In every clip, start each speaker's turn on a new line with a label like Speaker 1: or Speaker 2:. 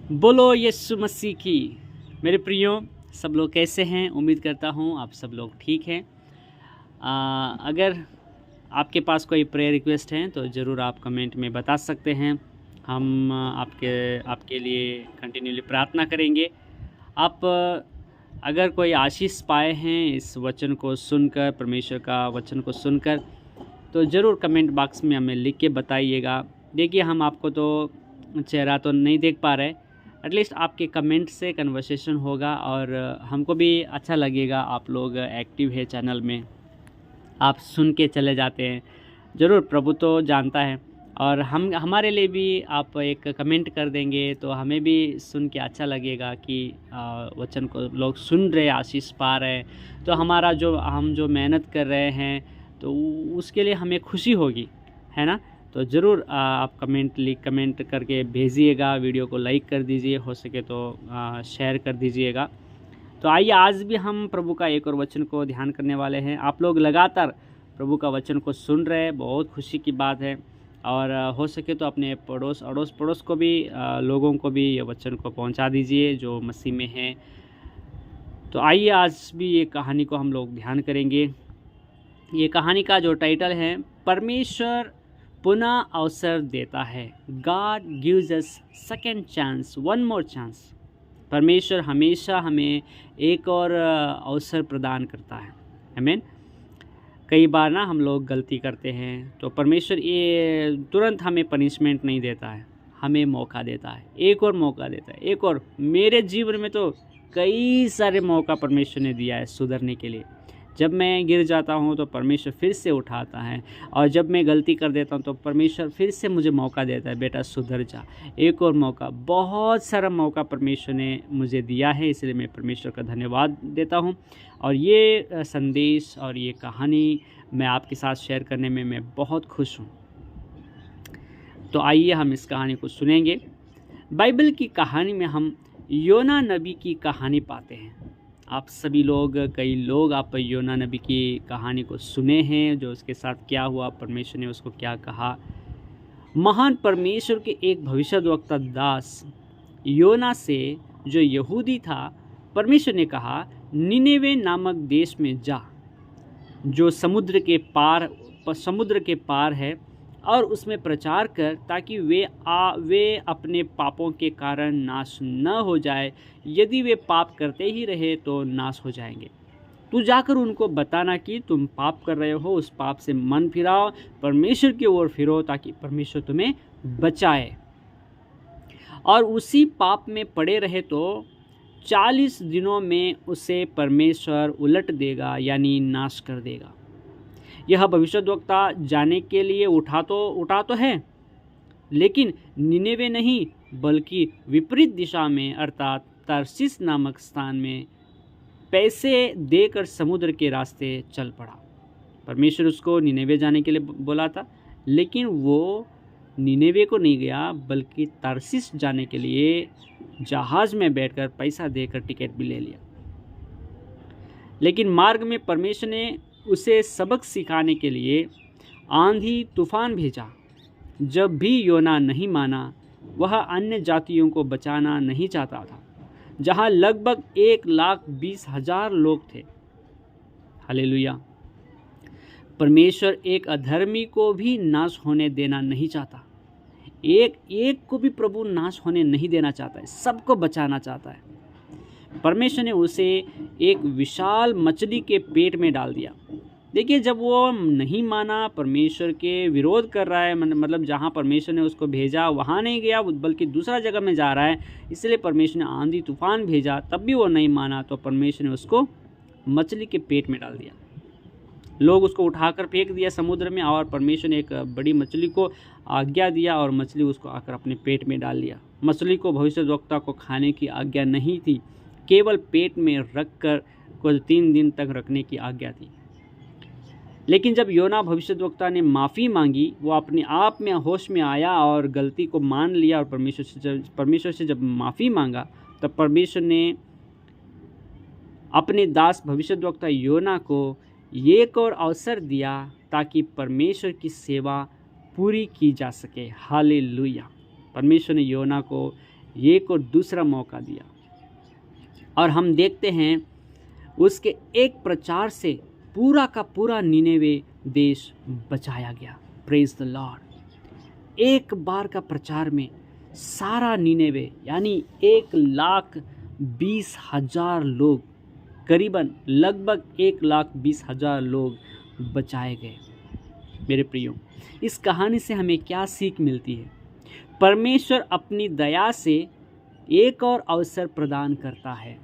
Speaker 1: बोलो यीशु मसीह की। मेरे प्रियो, सब लोग कैसे हैं? उम्मीद करता हूँ आप सब लोग ठीक हैं। अगर आपके पास कोई प्रेयर रिक्वेस्ट है तो ज़रूर आप कमेंट में बता सकते हैं। हम आपके लिए कंटिन्यूली प्रार्थना करेंगे। आप अगर कोई आशीष पाए हैं इस वचन को सुनकर, परमेश्वर का वचन को सुनकर, तो ज़रूर कमेंट बॉक्स में हमें लिख के बताइएगा। देखिए, हम आपको तो चेहरा तो नहीं देख पा रहे, एटलीस्ट आपके कमेंट से कन्वर्सेशन होगा और हमको भी अच्छा लगेगा। आप लोग एक्टिव है चैनल में, आप सुन के चले जाते हैं। ज़रूर प्रभु तो जानता है, और हमारे लिए भी आप एक कमेंट कर देंगे तो हमें भी सुन के अच्छा लगेगा कि वचन को लोग सुन रहे, आशीष पा रहे हैं। तो हम जो मेहनत कर रहे हैं तो उसके लिए हमें खुशी होगी, है ना। तो ज़रूर आप कमेंट करके भेजिएगा, वीडियो को लाइक कर दीजिए, हो सके तो शेयर कर दीजिएगा। तो आइए, आज भी हम प्रभु का एक और वचन को ध्यान करने वाले हैं। आप लोग लगातार प्रभु का वचन को सुन रहे हैं, बहुत खुशी की बात है। और हो सके तो अपने अड़ोस पड़ोस को भी, लोगों को भी ये वचन को पहुंचा दीजिए जो मसीह में हैं। तो आइए, आज भी ये कहानी को हम लोग ध्यान करेंगे। ये कहानी का जो टाइटल है, परमेश्वर पुनः अवसर देता है। God gives us second chance, one more chance. परमेश्वर हमेशा हमें एक और अवसर प्रदान करता है। आमीन। कई बार ना हम लोग गलती करते हैं तो परमेश्वर ये तुरंत हमें पनिशमेंट नहीं देता है, हमें मौका देता है, एक और मौका देता है, एक और। मेरे जीवन में तो कई सारे मौका परमेश्वर ने दिया है सुधरने के लिए। जब मैं गिर जाता हूँ तो परमेश्वर फिर से उठाता है, और जब मैं गलती कर देता हूँ तो परमेश्वर फिर से मुझे मौका देता है, बेटा सुधर जा, एक और मौका। बहुत सारा मौका परमेश्वर ने मुझे दिया है, इसलिए मैं परमेश्वर का धन्यवाद देता हूँ। और ये संदेश और ये कहानी मैं आपके साथ शेयर करने में मैं बहुत खुश हूँ। तो आइए हम इस कहानी को सुनेंगे। बाइबल की कहानी में हम योना नबी की कहानी पाते हैं। आप सभी लोग, कई लोग आप योना नबी की कहानी को सुने हैं, जो उसके साथ क्या हुआ, परमेश्वर ने उसको क्या कहा। महान परमेश्वर के एक भविष्यद्वक्ता दास योना से, जो यहूदी था, परमेश्वर ने कहा, निनेवे नामक देश में जा, जो समुद्र के पार है, और उसमें प्रचार कर, ताकि वे अपने पापों के कारण नाश न हो जाए। यदि वे पाप करते ही रहे तो नाश हो जाएंगे। तू जाकर उनको बताना कि तुम पाप कर रहे हो, उस पाप से मन फिराओ, परमेश्वर की ओर फिरो, ताकि परमेश्वर तुम्हें बचाए। और उसी पाप में पड़े रहे तो 40 दिनों में उसे परमेश्वर उलट देगा, यानी नाश कर देगा। यह भविष्यद्वक्ता जाने के लिए उठा तो है, लेकिन निनेवे नहीं, बल्कि विपरीत दिशा में, अर्थात तर्शीश नामक स्थान में पैसे देकर समुद्र के रास्ते चल पड़ा। परमेश्वर उसको निनेवे जाने के लिए बोला था, लेकिन वो निनेवे को नहीं गया, बल्कि तर्शीश जाने के लिए जहाज में बैठकर पैसा देकर टिकट भी ले लिया। लेकिन मार्ग में परमेश्वर ने उसे सबक सिखाने के लिए आंधी तूफान भेजा। जब भी योना नहीं माना, वह अन्य जातियों को बचाना नहीं चाहता था, जहां लगभग 1,20,000 लोग थे। हालेलुया। परमेश्वर एक अधर्मी को भी नाश होने देना नहीं चाहता। एक को भी प्रभु नाश होने नहीं देना चाहता है, सबको बचाना चाहता है। परमेश्वर ने उसे एक विशाल मछली के पेट में डाल दिया। देखिए, जब वो नहीं माना, परमेश्वर के विरोध कर रहा है, मतलब जहाँ परमेश्वर ने उसको भेजा वहाँ नहीं गया, बल्कि दूसरा जगह में जा रहा है, इसलिए परमेश्वर ने आंधी तूफान भेजा, तब भी वो नहीं माना, तो परमेश्वर ने उसको मछली के पेट में डाल दिया। लोग उसको उठाकर फेंक दिया समुद्र में, और परमेश्वर ने एक बड़ी मछली को आज्ञा दिया, और मछली उसको आकर अपने पेट में डाल लिया। मछली को भविष्यद्वक्ता को खाने की आज्ञा नहीं थी, केवल पेट में रख कर कुल 3 दिन तक रखने की आज्ञा थी। लेकिन जब योना भविष्यद्वक्ता ने माफ़ी मांगी, वो अपने आप में होश में आया और गलती को मान लिया, और परमेश्वर से जब माफ़ी मांगा, तब परमेश्वर ने अपने दास भविष्यद्वक्ता योना को एक और अवसर दिया, ताकि परमेश्वर की सेवा पूरी की जा सके। हालेलुया। परमेश्वर ने योना को एक और दूसरा मौका दिया। और हम देखते हैं उसके एक प्रचार से पूरा का पूरा निनेवे देश बचाया गया। Praise the Lord. एक बार का प्रचार में सारा निनेवे यानी 1,20,000 लोग, करीबन लगभग 1,20,000 लोग बचाए गए। मेरे प्रियो, इस कहानी से हमें क्या सीख मिलती है? परमेश्वर अपनी दया से एक और अवसर प्रदान करता है।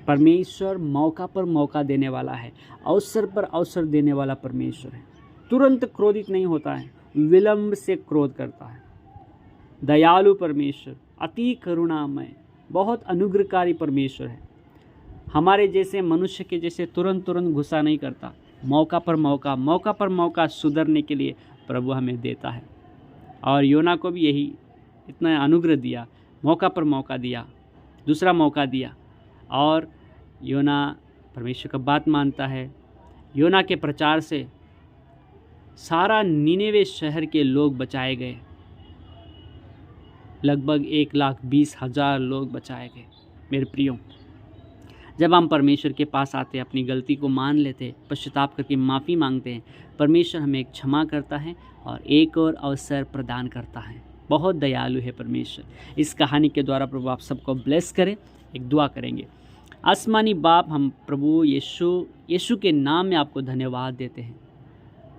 Speaker 1: परमेश्वर मौका पर मौका देने वाला है, अवसर पर अवसर देने वाला परमेश्वर है। तुरंत क्रोधित नहीं होता है, विलंब से क्रोध करता है। दयालु परमेश्वर, अति करुणामय, बहुत अनुग्रहकारी परमेश्वर है। हमारे जैसे मनुष्य के जैसे तुरंत गुस्सा नहीं करता। मौका पर मौका सुधरने के लिए प्रभु हमें देता है। और योना को भी यही इतना अनुग्रह दिया, मौका पर मौका दिया, दूसरा मौका दिया, और योना परमेश्वर का बात मानता है। योना के प्रचार से सारा निनेवे शहर के लोग बचाए गए। लगभग 1,20,000 लोग बचाए गए। मेरे प्रियो, जब हम परमेश्वर के पास आते हैं, अपनी गलती को मान लेते हैं, पश्चाताप करके माफ़ी मांगते हैं, परमेश्वर हमें क्षमा करता है और एक और अवसर प्रदान करता है। बहुत दयालु है परमेश्वर। इस कहानी के द्वारा प्रभु आप सबको ब्लेस करें। एक दुआ करेंगे। आसमानी बाप, हम प्रभु यीशु के नाम में आपको धन्यवाद देते हैं।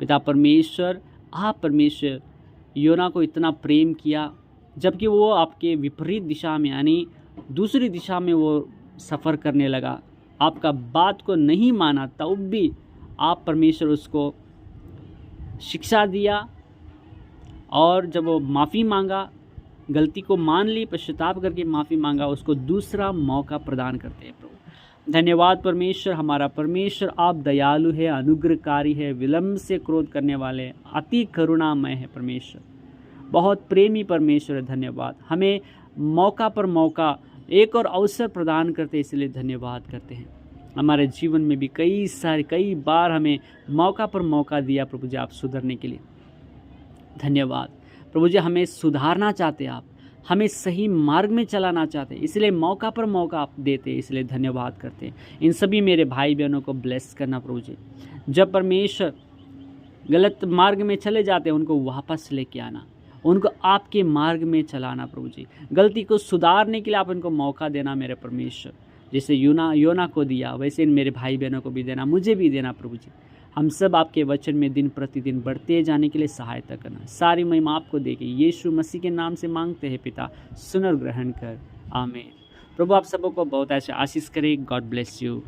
Speaker 1: पिता परमेश्वर, आप परमेश्वर योना को इतना प्रेम किया, जबकि वो आपके विपरीत दिशा में यानी दूसरी दिशा में वो सफ़र करने लगा, आपका बात को नहीं माना, तब भी आप परमेश्वर उसको शिक्षा दिया, और जब वो माफ़ी मांगा, गलती को मान ली, पश्चाताप करके माफ़ी मांगा, उसको दूसरा मौका प्रदान करते हैं। प्रभु धन्यवाद परमेश्वर, हमारा परमेश्वर आप दयालु है, अनुग्रहकारी है, विलंब से क्रोध करने वाले, अति करुणामय है परमेश्वर, बहुत प्रेमी परमेश्वर है। धन्यवाद, हमें मौका पर मौका एक और अवसर प्रदान करते, इसलिए धन्यवाद करते हैं। हमारे जीवन में भी कई बार हमें मौका पर मौका दिया प्रभु जी, आप सुधरने के लिए धन्यवाद। प्रभु जी, हमें सुधारना चाहते, आप हमें सही मार्ग में चलाना चाहते, इसलिए मौका पर मौका आप देते, इसलिए धन्यवाद करते हैं। इन सभी मेरे भाई बहनों को ब्लेस करना प्रभु जी। जब परमेश्वर गलत मार्ग में चले जाते हैं, उनको वापस लेके आना, उनको आपके मार्ग में चलाना प्रभु जी। गलती को सुधारने के लिए आप उनको मौका देना मेरे परमेश्वर। जैसे योना को दिया, वैसे इन मेरे भाई बहनों को भी देना, मुझे भी देना प्रभु जी। हम सब आपके वचन में दिन प्रतिदिन बढ़ते जाने के लिए सहायता करना। सारी महिमा आपको देके यीशु मसीह के नाम से मांगते हैं पिता, सुन और ग्रहण कर, आमीन। प्रभु आप सबों को बहुत ऐसे आशीष करे। God bless you.